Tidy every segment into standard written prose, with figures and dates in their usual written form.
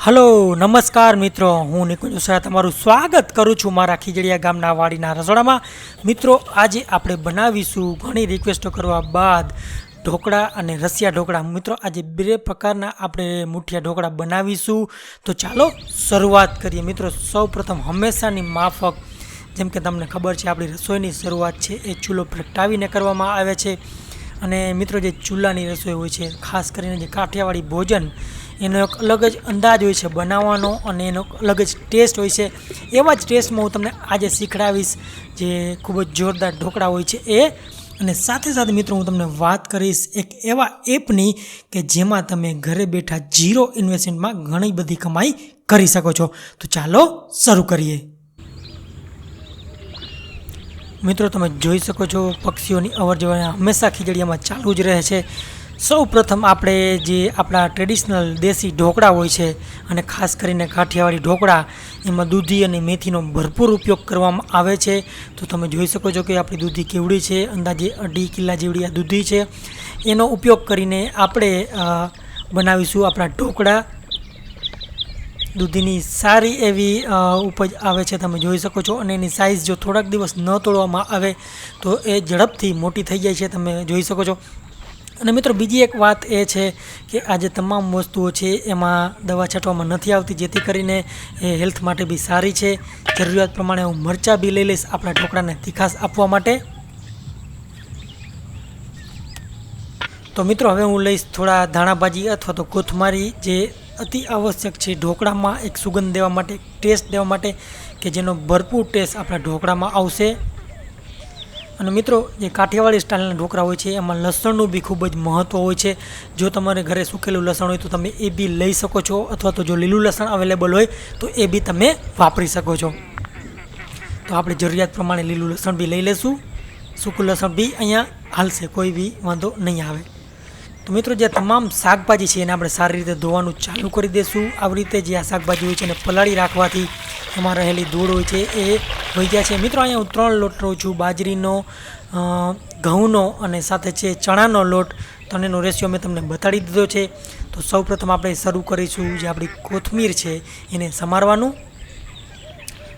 Hello નમસ્કાર મિત્રો, હું નિકુંજ તમારું સ્વાગત કરું છું મારા ખીજડીયા ગામના વાડીના રસોડામાં. મિત્રો, આજે આપણે બનાવીશું ઘણી રિક્વેસ્ટો કરવા બાદ ઢોકળા અને રસિયા ઢોકળા. મિત્રો, આજે બે પ્રકારના આપણે મુઠિયા ઢોકળા બનાવીશું. તો ચાલો શરૂઆત કરીએ. મિત્રો, સૌ પ્રથમ હંમેશાની માફક, જેમ કે તમને ખબર છે, આપણી રસોઈની શરૂઆત છે એ ચૂલો પ્રગટાવીને કરવામાં આવે છે. અને મિત્રો, જે ચૂલાની રસોઈ હોય છે, ખાસ કરીને જે કાઠિયાવાડી ભોજન, એનો એક અલગ જ અંદાજ હોય છે બનાવવાનો અને એનો અલગ જ ટેસ્ટ હોય છે. એવા જ ટેસ્ટમાં હું તમને આજે શીખડાવીશ જે ખૂબ જ જોરદાર ઢોકળા હોય છે એ. અને સાથે સાથે મિત્રો, હું તમને વાત કરીશ એક એવા એપની કે જેમાં તમે ઘરે બેઠા 0 ઇન્વેસ્ટમેન્ટમાં ઘણી બધી કમાઈ કરી શકો છો. તો ચાલો શરૂ કરીએ. મિત્રો, તમે જોઈ શકો છો પક્ષીઓની અવર જવર હંમેશા ખીજડીયામાં ચાલુ જ રહે છે. સૌ પ્રથમ આપણે જે આપણા ટ્રેડિશનલ દેશી ઢોકળા હોય છે, અને ખાસ કરીને કાઠિયાવાડી ઢોકળા, એમાં દૂધી અને મેથીનો ભરપૂર ઉપયોગ કરવામાં આવે છે. તો તમે જોઈ શકો છો કે આપણી દૂધી કેવડી છે, અંદાજે 2.5 કિલા જેવડી આ દૂધી છે. એનો ઉપયોગ કરીને આપણે બનાવીશું આપણા ઢોકળા. દૂધીની સારી એવી ઉપજ આવે છે, તમે જોઈ શકો છો. અને એની સાઇઝ જો થોડાક દિવસ ન તોડવામાં આવે તો એ ઝડપથી મોટી થઈ જાય છે, તમે જોઈ શકો છો. અને મિત્રો, બીજી એક વાત એ છે કે આ જે તમામ વસ્તુઓ છે એમાં દવા છાંટવામાં નથી આવતી, જેથી કરીને એ હેલ્થ માટે બી સારી છે. જરૂરિયાત પ્રમાણે હું મરચાં બી લઈ લઈશ આપણા ઢોકળાને તીખાશ આપવા માટે. તો મિત્રો, હવે હું લઈશ થોડા ધાણાભાજી અથવા તો કોથમારી, જે અતિ આવશ્યક છે ઢોકળામાં એક સુગંધ દેવા માટે, ટેસ્ટ દેવા માટે, કે જેનો ભરપૂર ટેસ્ટ આપણા ઢોકળામાં આવશે. અને મિત્રો, જે કાઠિયાવાડી સ્ટાઇલના ઢોકળા હોય છે એમાં લસણનું બી ખૂબ જ મહત્ત્વ હોય છે. જો તમારે ઘરે સૂકેલું લસણ હોય તો તમે એ બી લઈ શકો છો, અથવા તો જો લીલું લસણ અવેલેબલ હોય તો એ બી તમે વાપરી શકો છો. તો આપણે જરૂરિયાત પ્રમાણે લીલું લસણ બી લઈ લઈશું. સૂકું લસણ બી અહીંયા હાલશે, કોઈ બી વાંધો નહીં આવે. તો મિત્રો, જે તમામ શાકભાજી છે એને આપણે સારી રીતે ધોવાનું ચાલુ કરી દઈશું. આવી રીતે જે આ શાકભાજી હોય છે એને પલાળી રાખવાથી એમાં રહેલી ધૂળ હોય છે એ વહી જાય છે. મિત્રો, અહીંયા હું 3 લોટ લઉં છું, બાજરીનો, ઘઉંનો અને સાથે છે ચણાનો લોટ. ત્રણેયનો રેશિયો મેં તમને બતાડી દીધો છે. તો સૌપ્રથમ આપણે શરૂ કરીશું જે આપણી કોથમીર છે એને સમારવાનું.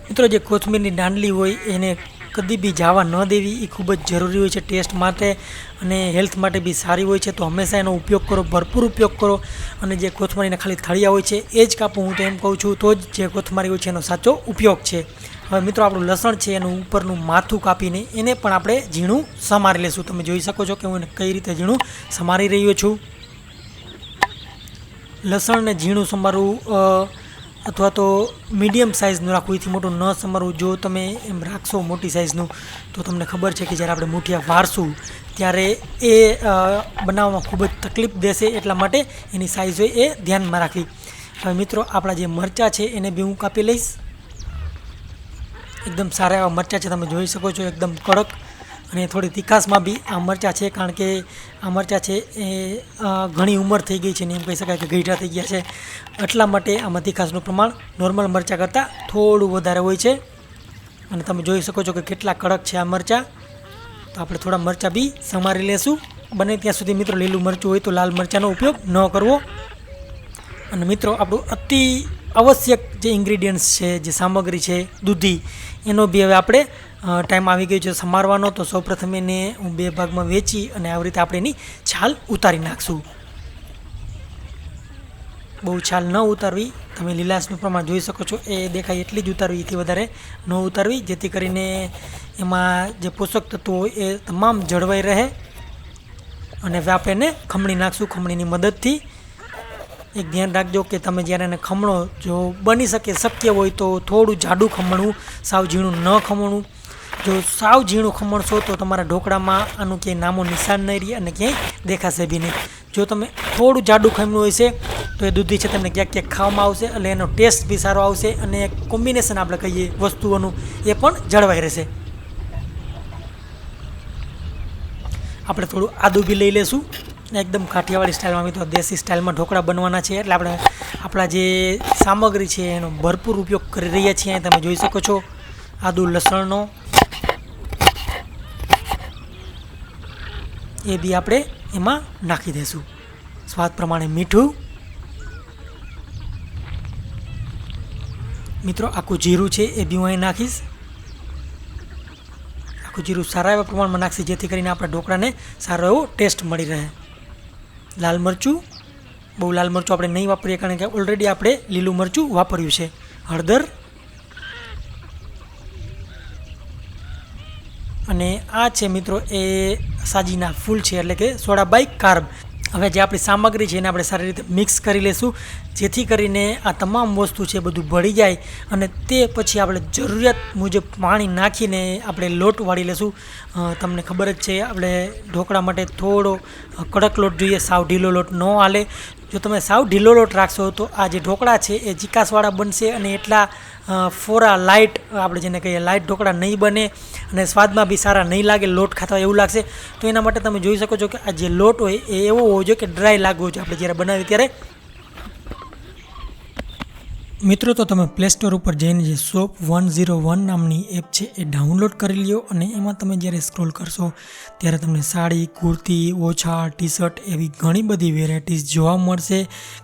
મિત્રો, જે કોથમીરની દાંડલી હોય એને કદી બી જવા ન દેવી, એ ખૂબ જ જરૂરી હોય છે ટેસ્ટ માટે અને હેલ્થ માટે બી સારી હોય છે. તો હંમેશા એનો ઉપયોગ કરો, ભરપૂર ઉપયોગ કરો. અને જે કોથમરીના ખાલી થળિયા હોય છે એ જ કાપો, હું તો એમ કહું છું, તો જ જે કોથમરી હોય છે એનો સાચો ઉપયોગ છે. હવે મિત્રો, આપણું લસણ છે એનું ઉપરનું માથું કાપીને એને પણ આપણે ઝીણું સમારી લેશું. તમે જોઈ શકો છો કે હું એને કઈ રીતે ઝીણું સમારી રહ્યો છું. લસણને ઝીણું સમારવું અથવા તો મીડિયમ સાઇઝનું રાખવું, એથી મોટું ન સમારવું. જો તમે એમ રાખશો મોટી સાઇઝનું તો તમને ખબર છે કે જ્યારે આપણે મુઠિયા વારશું ત્યારે એ બનાવવામાં ખૂબ જ તકલીફ દેશે. એટલા માટે એની સાઇઝ હોય એ ધ્યાનમાં રાખવી. હવે મિત્રો, આપણા જે મરચાં છે એને બી હું કાપી લઈશ. એકદમ સારા એવા મરચાં છે, તમે જોઈ શકો છો, એકદમ કડક અને થોડી તીખાશમાં બી આ મરચાં છે. કારણ કે આ મરચાં છે એ ઘણી ઉંમર થઈ ગઈ છે ને એમ કહી શકાય કે ગઈઢા થઈ ગયા છે. એટલા માટે આમાં તીખાશનું પ્રમાણ નોર્મલ મરચાં કરતાં થોડું વધારે હોય છે. અને તમે જોઈ શકો છો કે કેટલા કડક છે આ મરચાં. તો આપણે થોડા મરચાં બી સમારી લેશું. બને ત્યાં સુધી મિત્રો, લીલું મરચું હોય તો લાલ મરચાંનો ઉપયોગ ન કરવો. અને મિત્રો, આપણું અતિ આવશ્યક જે ઇન્ગ્રીડિયન્ટ્સ છે, જે સામગ્રી છે દૂધી, એનો બી હવે આપણે ટાઈમ આવી ગયો છે સમારવાનો. તો સૌપ્રથમ એને હું 2 ભાગમાં વેચી અને આવી રીતે આપણે એની છાલ ઉતારી નાખશું. બહુ છાલ ન ઉતારવી, તમે લીલાશનું પ્રમાણ જોઈ શકો છો, એ દેખાય એટલી જ ઉતારવી, એથી વધારે ન ઉતારવી, જેથી કરીને એમાં જે પોષક તત્વો હોય એ તમામ જળવાઈ રહે. અને હવે આપણે એને ખમણી નાખશું ખમણીની મદદથી. એક ધ્યાન રાખજો કે તમે જ્યારે એને ખમણો, જો બની શકે શક્ય હોય તો થોડું જાડું ખમણવું, સાવ ઝીણું ન ખમણવું. જો સાવ ઝીણું ખમણશો તો તમારા ઢોકળામાં આનું ક્યાંય નામો નિશાન નહીં રહે અને ક્યાંય દેખાશે બી નહીં. જો તમે થોડું જાડું ખમણું હોય છે તો એ દૂધી છે તમને ક્યાંક ક્યાંક ખાવામાં આવશે, એટલે એનો ટેસ્ટ બી સારો આવશે અને કોમ્બિનેશન આપણે કહીએ વસ્તુઓનું એ પણ જળવાઈ રહેશે. આપણે થોડું આદું બી લઈ લઈશું. એકદમ કાઠિયાવાડી સ્ટાઇલમાં, તો દેશી સ્ટાઇલમાં ઢોકળા બનવાના છે, એટલે આપણે આપણા જે સામગ્રી છે એનો ભરપૂર ઉપયોગ કરી રહ્યા છીએ. તમે જોઈ શકો છો આદુ લસણનો એ બી આપણે એમાં નાખી દઈશું. સ્વાદ પ્રમાણે મીઠું, મિત્રો આખું જીરું છે એ બી હું અહીં નાખીશ. આખું જીરું સારા એવા પ્રમાણમાં નાખીશ, જેથી કરીને આપણા ઢોકળાને સારો એવો ટેસ્ટ મળી રહે. લાલ મરચું, બહુ લાલ મરચું આપણે નહીં વાપરીએ, કારણ કે ઓલરેડી આપણે લીલું મરચું વાપર્યું છે. હળદર, અને આ છે મિત્રો એ સાજીના ફૂલ છે, એટલે કે સોડા બાય કાર્બ. હવે જે આપણી સામગ્રી છે એને આપણે સારી રીતે મિક્સ કરી લઈશું, જેથી કરીને આ તમામ વસ્તુ છે બધું ભળી જાય, અને તે પછી આપણે જરૂરિયાત મુજબ પાણી નાખીને આપણે લોટ વાળી લઈશું. તમને ખબર જ છે આપણે ઢોકળા માટે થોડો કડક લોટ જોઈએ, સાવ ઢીલો લોટ ન હાલે. જો તમે સાવ ઢીલો લોટ રાખશો તો આ જે ઢોકળા છે એ ચીકાસવાળા બનશે, અને એટલા ફોરા લાઇટ, આપણે જેને કહીએ લાઇટ ઢોકળા નહીં બને, અને સ્વાદમાં બી સારા નહીં લાગે, લોટ ખાતા એવું લાગશે. તો એના માટે તમે જોઈ શકો છો કે આ જે લોટ હોય એ એવો હોવો જોઈએ કે ડ્રાય લાગવો જોઈએ આપણે જ્યારે બનાવીએ ત્યારે. મિત્રો તો તમે પ્લે સ્ટોર ઉપર જઈને જે શોપ 101 નામની એપ છે એ ડાઉનલોડ કરી લ્યો, અને એમાં તમે જ્યારે સ્ક્રોલ કરશો ત્યારે તમને સાડી, કુર્તી, ઓછા, ટી શર્ટ એવી ઘણી બધી વેરાયટીઝ જોવા મળશે,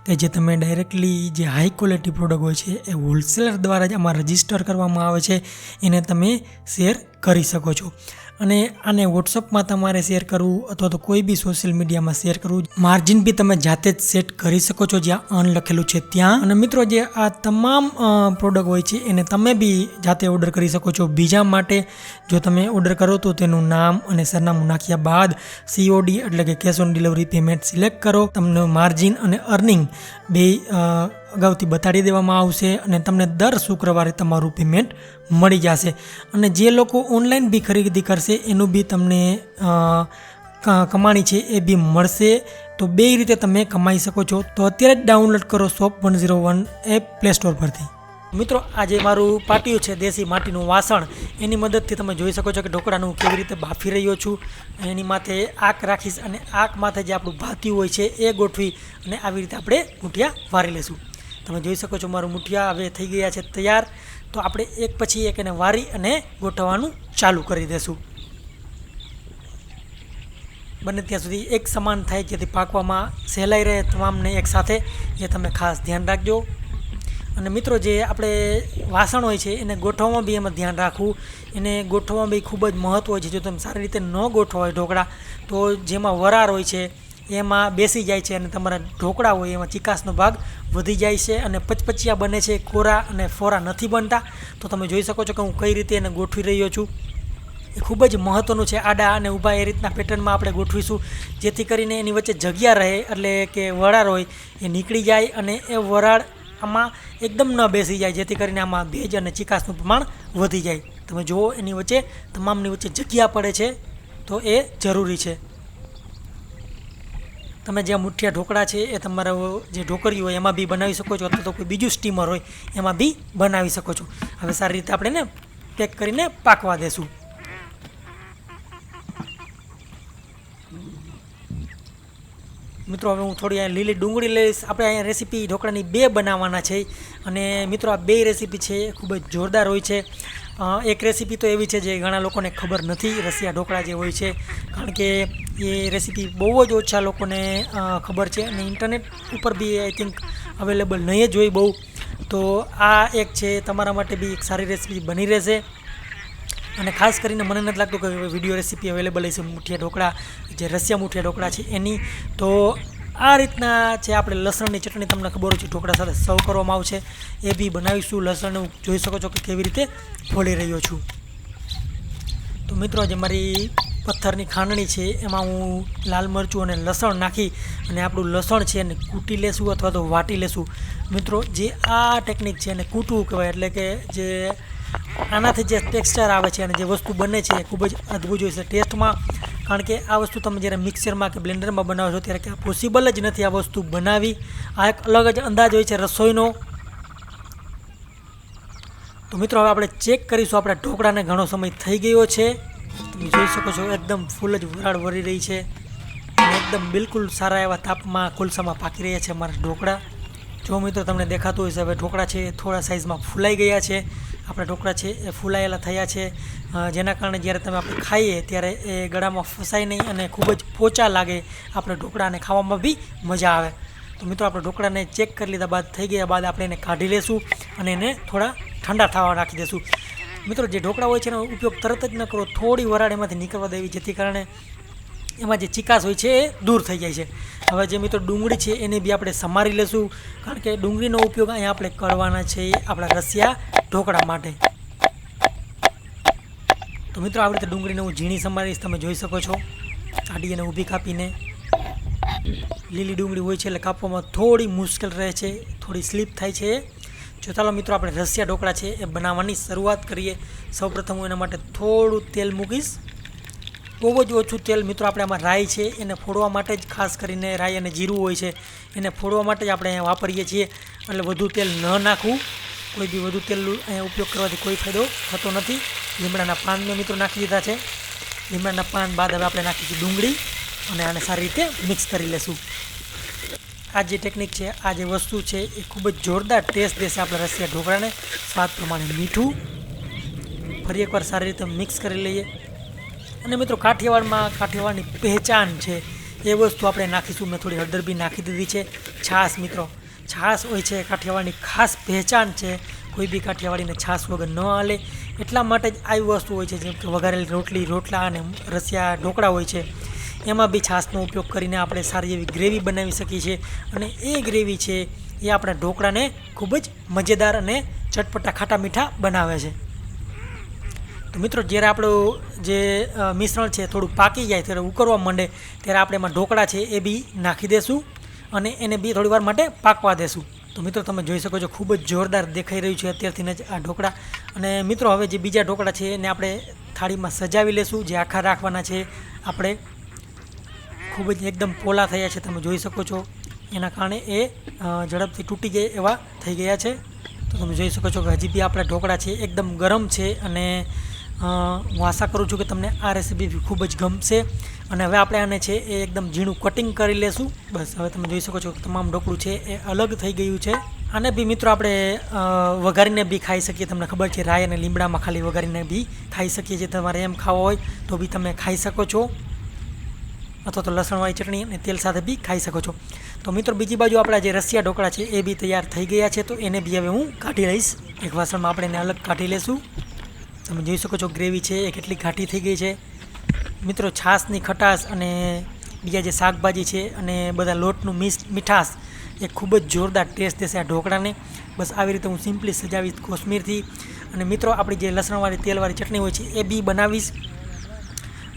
કે જે તમે ડાયરેક્ટલી જે હાઈ ક્વોલિટી પ્રોડક્ટ હોય છે એ હોલસેલર દ્વારા જ આમાં રજિસ્ટર કરવામાં આવે છે, એને તમે શેર કરી શકો છો. અને આને વોટ્સઅપમાં તમારે શેર કરવું અથવા તો કોઈ બી સોશિયલ મીડિયામાં શેર કરવું, માર્જિન બી તમે જાતે જ સેટ કરી શકો છો જ્યાં અન લખેલું છે ત્યાં. અને મિત્રો જે આ તમામ પ્રોડક્ટ હોય છે એને તમે બી જાતે ઓર્ડર કરી શકો છો. બીજા માટે જો તમે ઓર્ડર કરો તો તેનું નામ અને સરનામું નાખ્યા બાદ COD એટલે કે cash on delivery payment select કરો. તમને માર્જિન અને અર્નિંગ બે અગાઉથી બતાડી દેવામાં આવશે, અને તમને દર શુક્રવારે તમારું પેમેન્ટ મળી જશે. અને જે લોકો ઓનલાઈન બી ખરીદી કરશે એનું બી તમને કમાણી છે એ બી મળશે. તો બે રીતે તમે કમાઈ શકો છો. તો અત્યારે જ ડાઉનલોડ કરો શોપ 101 એપ પ્લે સ્ટોર પરથી. મિત્રો આજે મારું પાટિયું છે દેશી માટીનું વાસણ, એની મદદથી તમે જોઈ શકો છો કે ઢોકળાનું કેવી રીતે બાફી રહ્યો છું. એની માથે આંક રાખીશ, અને આંક માથે જે આપણું ભાતિયું હોય છે એ ગોઠવી અને આવી રીતે આપણે મુઠિયા વારી લઈશું. તમે જોઈ શકો છો મારું મુઠિયા હવે થઈ ગયા છે તૈયાર. તો આપણે એક પછી એક એને વારી અને ગોઠવવાનું ચાલુ કરી દઈશું, બને ત્યાં સુધી એક સમાન થાય, જેથી પાકવામાં સહેલાઈ રહે તમામને એક સાથે, એ તમે ખાસ ધ્યાન રાખજો. અને મિત્રો જે આપણે વાસણ હોય છે એને ગોઠવવામાં બી એમાં ધ્યાન રાખવું. એને ગોઠવવામાં બી ખૂબ જ મહત્વ હોય છે. જો તમે સારી રીતે ન ગોઠવા હોય ઢોકળા, તો જેમાં વરાળ હોય છે એમાં બેસી જાય છે, અને તમારા ઢોકળા હોય એમાં ચિકાસનો ભાગ વધી જાય છે, અને પચપચિયા બને છે, કોરા અને ફોરા નથી બનતા. તો તમે જોઈ શકો છો કે હું કઈ રીતે એને ગોઠવી રહ્યો છું. એ ખૂબ જ મહત્ત્વનું છે. આડા અને ઊભા એ રીતના પેટર્નમાં આપણે ગોઠવીશું, જેથી કરીને એની વચ્ચે જગ્યા રહે, એટલે કે વરાળ હોય એ નીકળી જાય, અને એ વરાળ આમાં એકદમ ન બેસી જાય, જેથી કરીને આમાં ભેજ અને ચિકાસનું પ્રમાણ વધી જાય. તમે જુઓ એની વચ્ચે તમામની વચ્ચે જગ્યા પડે છે, તો એ જરૂરી છે. તમે જે મુઠિયા ઢોકળા છે એ તમારા જે ઢોકળી હોય એમાં બી બનાવી શકો છો, અથવા તો કોઈ બીજું સ્ટીમર હોય એમાં બી બનાવી શકો છો. હવે સારી રીતે આપણે એને પેક કરીને પાકવા દેશું. મિત્રો હવે હું થોડી અહીંયા લીલી ડુંગળી લઈશ. આપણે અહીંયા રેસીપી ઢોકળાની 2 બનાવવાના છે, અને મિત્રો આ 2 રેસીપી છે ખૂબ જ જોરદાર હોય છે. એક રેસીપી તો એવી છે જે ઘણા લોકોને ખબર નથી, રસિયા ઢોકળા જે હોય છે, કારણ કે એ રેસીપી બહુ જ ઓછા લોકોને ખબર છે, અને ઇન્ટરનેટ ઉપર બી આઈ થિંક અવેલેબલ નહીં જ હોય બહુ. તો આ એક છે તમારા માટે બી એક સારી રેસીપી બની રહેશે. અને ખાસ કરીને મને નથી લાગતું કે વિડીયો રેસીપી અવેલેબલ હશે મુઠિયા ઢોકળા, જે રસિયા મુઠિયા ઢોકળા છે એની. તો આ રીતના છે આપણે લસણની ચટણી, તમને ખબર હોય છે ઢોકળા સાથે સર્વ કરવામાં આવશે, એ બી બનાવીશું. લસણ જોઈ શકો છો કે કેવી રીતે ફોડી રહ્યો છું. તો મિત્રો જે મારી પથ્થરની ખાંડણી છે એમાં હું લાલ મરચું અને લસણ નાખી અને આપણું લસણ છે એને કૂટી લેશું અથવા તો વાટી લેશું. મિત્રો જે આ ટેકનિક છે એને કૂટવું કહેવાય, એટલે કે જે આનાથી જે ટેક્સચર આવે છે અને જે વસ્તુ બને છે એ ખૂબ જ અદ્ભુત હોય છે ટેસ્ટમાં. કારણ કે આ વસ્તુ તમે જ્યારે મિક્સરમાં કે બ્લેન્ડરમાં બનાવો છો ત્યારે કે આ પોસિબલ જ નથી આ વસ્તુ બનાવી. આ એક અલગ જ અંદાજ હોય છે રસોઈનો. તો મિત્રો હવે આપણે ચેક કરીશું. આપણા ઢોકળાને ઘણો સમય થઈ ગયો છે, તમે જોઈ શકો છો એકદમ ફૂલ જ વરાળ વરી રહી છે, અને એકદમ બિલકુલ સારા એવા તાપમાં કોલસામાં પાકી રહ્યા છે અમારા ઢોકળા. જો મિત્રો તમને દેખાતું હોય છે હવે ઢોકળા છે થોડા સાઇઝમાં ફૂલાઈ ગયા છે. આપણા ઢોકળા છે એ ફૂલાયેલા થયા છે, જેના કારણે જ્યારે તમે આપણે ખાઈએ ત્યારે એ ગળામાં ફસાય નહીં અને ખૂબ જ પોચા લાગે આપણે ઢોકળાને ખાવામાં બી મજા આવે. તો મિત્રો આપણે ઢોકળાને ચેક કરી લીધા બાદ થઈ ગયા બાદ આપણે એને કાઢી લેશું અને એને થોડા ઠંડા થવા રાખી દઈશું. મિત્રો જે ઢોકળા હોય છે એનો ઉપયોગ તરત જ ન કરો, થોડી વરાળ એમાંથી નીકળવા દેવી, જેથી કારણે એમાં જે ચીકાશ હોય છે એ દૂર થઈ જાય છે. હવે જે મિત્રો ડુંગળી છે એને બી આપણે સમારી લેશું, કારણ કે ડુંગળીનો ઉપયોગ અહીંયા આપણે કરવાના છે આપણા રસિયા ઢોકળા માટે. તો મિત્રો આવી રીતે ડુંગળીને હું ઝીણી સમારીશ, તમે જોઈ શકો છો. આડી અને ઊભી કાપીને. લીલી ડુંગળી હોય છે એટલે કાપવામાં થોડી મુશ્કેલ રહે છે, થોડી સ્લીપ થાય છે. જો ચાલો મિત્રો આપણે રસિયા ઢોકળા છે એ બનાવવાની શરૂઆત કરીએ. સૌપ્રથમ હું એના માટે થોડું તેલ મૂકીશ, બહુ જ ઓછું તેલ. મિત્રો આપણે આમાં રાઈ છે એને ફોડવા માટે જ, ખાસ કરીને રાઈ અને જીરું હોય છે એને ફોડવા માટે જ આપણે અહીંયા વાપરીએ છીએ, એટલે વધુ તેલ ન નાખવું. કોઈ બી વધુ તેલ અહીંયા ઉપયોગ કરવાથી કોઈ ફાયદો થતો નથી. લીમડાના પાન મેં મિત્રો નાખી દીધા છે. લીમડાના પાન બાદ હવે આપણે નાખીશું ડુંગળી અને આને સારી રીતે મિક્સ કરી લેશું. આ જે ટેકનિક છે, આ જે વસ્તુ છે એ ખૂબ જ જોરદાર ટેસ્ટ દેશે આપણા રસિયા ઢોકળાને. સ્વાદ પ્રમાણે મીઠું ફરી એકવાર સારી રીતે મિક્સ કરી લઈએ. અને મિત્રો કાઠિયાવાડની પહેચાન છે એ વસ્તુ આપણે નાખીશું. મેં થોડી હળદર બી નાખી દીધી છે. છાશ મિત્રો, છાશ હોય છે કાઠિયાવાડની ખાસ પહેચાન છે. કોઈ બી કાઠિયાવાડીને છાશ વગર ન હાલે, એટલા માટે જ આવી વસ્તુ હોય છે. જેમ કે વઘારેલી રોટલી, રોટલા અને રસિયા ઢોકળા હોય છે, એમાં બી છાશનો ઉપયોગ કરીને આપણે સારી એવી ગ્રેવી બનાવી શકીએ છીએ. અને એ ગ્રેવી છે એ આપણા ઢોકળાને ખૂબ જ મજેદાર અને ચટપટા ખાટા મીઠા બનાવે છે. તો મિત્રો જ્યારે આપણું જે મિશ્રણ છે થોડું પાકી જાય, ત્યારે ઉકળવા માંડે, ત્યારે આપણે એમાં ઢોકળા છે એ બી નાખી દઈશું અને એને બી થોડી વાર માટે પાકવા દેશું. તો મિત્રો તમે જોઈ શકો છો ખૂબ જ જોરદાર દેખાઈ રહ્યું છે અત્યારથી જ આ ઢોકળા. અને મિત્રો હવે જે બીજા ઢોકળા છે એને આપણે થાળીમાં સજાવી લેશું. જે આખા રાખવાના છે આપણે ખૂબ જ એકદમ પોલા થયા છે, તમે જોઈ શકો છો. એના કારણે એ ઝડપથી તૂટી જાય એવા થઈ ગયા છે. તો તમે જોઈ શકો છો કે હજી બી આપણા ઢોકળા છે એકદમ ગરમ છે. અને હું આશા કરું છું કે તમને આ રેસીપી ખૂબ જ ગમશે. અને હવે આપણે આને છે એ એકદમ ઝીણું કટિંગ કરી લેશું. બસ હવે તમે જોઈ શકો છો કે તમામ ઢોકળું છે એ અલગ થઈ ગયું છે. આને બી મિત્રો આપણે વઘારીને બી ખાઈ શકીએ. તમને ખબર છે રાઈ અને લીમડામાં ખાલી વઘારીને બી ખાઈ શકીએ છીએ. તમારે એમ ખાવા હોય તો બી તમે ખાઈ શકો છો, અથવા તો લસણવાળી ચટણી અને તેલ સાથે બી ખાઈ શકો છો. તો મિત્રો બીજી બાજુ આપણા જે રસિયા ઢોકળા છે એ બી તૈયાર થઈ ગયા છે. તો એને બી હવે હું કાઢી લઈશ. એક વાસણમાં આપણે એને અલગ કાઢી લઈશું. તમે જોઈ શકો છો ગ્રેવી છે એ કેટલી ઘાટી થઈ ગઈ છે. મિત્રો છાશની ખટાશ અને બીજા જે શાકભાજી છે અને બધા લોટનું મીઠાશ એ ખૂબ જ જોરદાર ટેસ્ટ દેશે આ ઢોકળાને. બસ આવી રીતે હું સિમ્પલી સજાવીશ કોથમીરથી. અને મિત્રો આપણી જે લસણવાળી તેલવાળી ચટણી હોય છે એ બી બનાવીશ.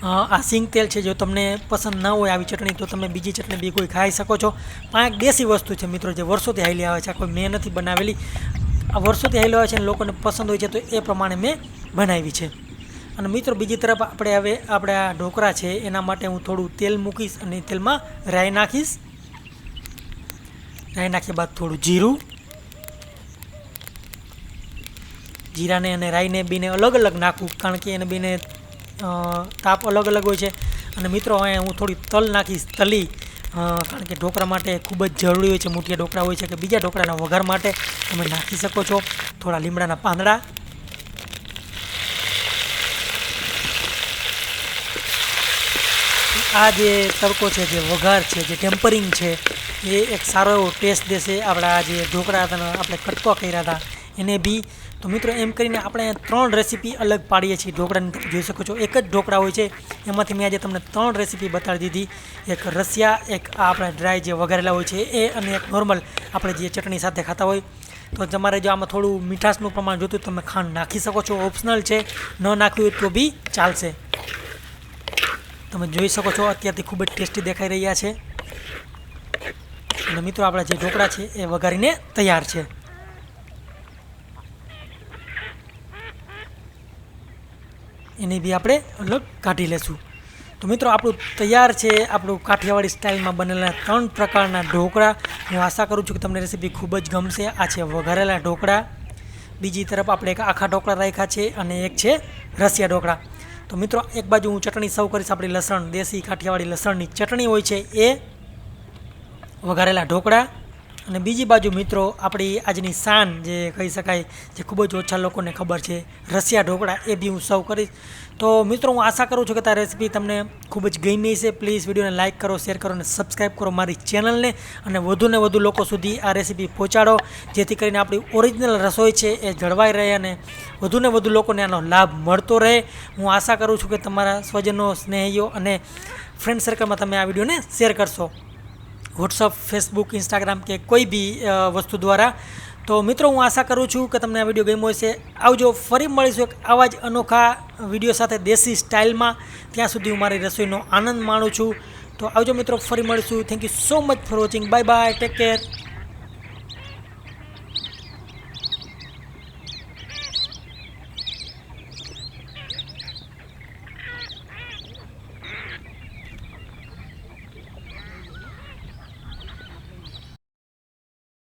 આ સિંગ તેલ છે, જો તમને પસંદ ના હોય આવી ચટણી તો તમે બીજી ચટણી બી કોઈ ખાઈ શકો છો. પણ એક દેશી વસ્તુ છે મિત્રો, જે વર્ષોથી હાલી આવે છે. આ કોઈ મેં નથી બનાવેલી, આ વર્ષોથી હાલી આવે છે અને લોકોને પસંદ હોય છે, તો એ પ્રમાણે મેં બનાવી છે. અને મિત્રો બીજી તરફ આપણે હવે આપણા ઢોકળા છે એના માટે હું થોડું તેલ મૂકીશ અને તેલમાં રાઈ નાખીશ. રાઈ નાખ્યા બાદ થોડું જીરાને અને રાઈને બીને અલગ અલગ નાખવું, કારણ કે એને બીને તાપ અલગ અલગ હોય છે. અને મિત્રો અહીંયા હું થોડી તલ નાખીશ, તલી, કારણ કે ઢોકળા માટે ખૂબ જ જરૂરી હોય છે. મુઠિયા ઢોકળા હોય છે કે બીજા ઢોકળાના વઘાર માટે તમે નાખી શકો છો. થોડા લીમડાના પાંદડા, આ જે તડકો છે, જે વઘાર છે, જે ટેમ્પરિંગ છે, એ એક સારો એવો ટેસ્ટ દેશે. આપણા જે ઢોકળા હતા આપણે કટકો કર્યા હતા એને બી. તો મિત્રો એમ કરીને આપણે 3 રેસીપી અલગ પાડીએ છીએ ઢોકળાની. તમે જોઈ શકો છો એક જ ઢોકળા હોય છે, એમાંથી મેં આજે તમને 3 રેસીપી બતાવી દીધી. એક રસિયા, એક આ આપણા ડ્રાય જે વઘારેલા હોય છે એ, અને એક નોર્મલ આપણે જે ચટણી સાથે ખાતા હોય. તો તમારે જો આમાં થોડું મીઠાશનું પ્રમાણ જોતું તમે ખાંડ નાખી શકો છો, ઓપ્શનલ છે. ન નાખ્યું તો બી ચાલશે. તમે જોઈ શકો છો અત્યારથી ખૂબ જ ટેસ્ટી દેખાઈ રહ્યા છે. અને મિત્રો આપણા જે ઢોકળા છે એ વઘારીને તૈયાર છે. એને બી આપણે અલગ કાઢી લેશું. તો મિત્રો આપણું તૈયાર છે આપણું કાઠિયાવાડી સ્ટાઇલમાં બનેલા 3 પ્રકારના ઢોકળા. હું આશા કરું છું કે તમને રેસીપી ખૂબ જ ગમશે. આ છે વઘારેલા ઢોકળા. બીજી તરફ આપણે એક આખા ઢોકળા રાખ્યા છે અને એક છે રસિયા ઢોકળા. તો મિત્રો એક બાજુ હું ચટણી સર્વ કરીશ. આપણી લસણ, દેશી કાઠિયાવાડી લસણની ચટણી હોય છે એ, વઘારેલા ઢોકળા અને બીજી બાજુ મિત્રો આપણી આજની શાન જે કહી શકાય, જે ખૂબ જ ઓછા લોકોને ખબર છે, રસિયા ઢોકળા, એ બી હું સર્વ કરીશ. તો મિત્રો હું આશા કરું છું કે આ રેસીપી તમને ખૂબ જ ગમી છે. પ્લીઝ વિડીયોને લાઇક કરો, શેર કરો અને સબસ્ક્રાઈબ કરો મારી ચેનલને, અને વધુને વધુ લોકો સુધી આ રેસીપી પહોંચાડો, જેથી કરીને આપણી ઓરિજિનલ રસોઈ છે એ જળવાઈ રહે અને વધુને વધુ લોકોને આનો લાભ મળતો રહે. હું આશા કરું છું કે તમારા સ્વજનો, સ્નેહીઓ અને ફ્રેન્ડ સર્કલમાં તમે આ વિડીયોને શેર કરશો, વોટ્સઅપ, ફેસબુક, ઇન્સ્ટાગ્રામ કે કોઈ બી વસ્તુ દ્વારા. તો મિત્રો હું આશા કરું છું કે તમને આ વિડીયો ગમ્યો હશે. આવજો, ફરી મળીશું એક આવા જ અનોખા વિડીયો સાથે દેશી સ્ટાઇલમાં. ત્યાં સુધી હું મારી રસોઈનો આનંદ માણું છું. તો આવજો મિત્રો, ફરી મળીશું. Thank you so much for watching. Bye bye, take care.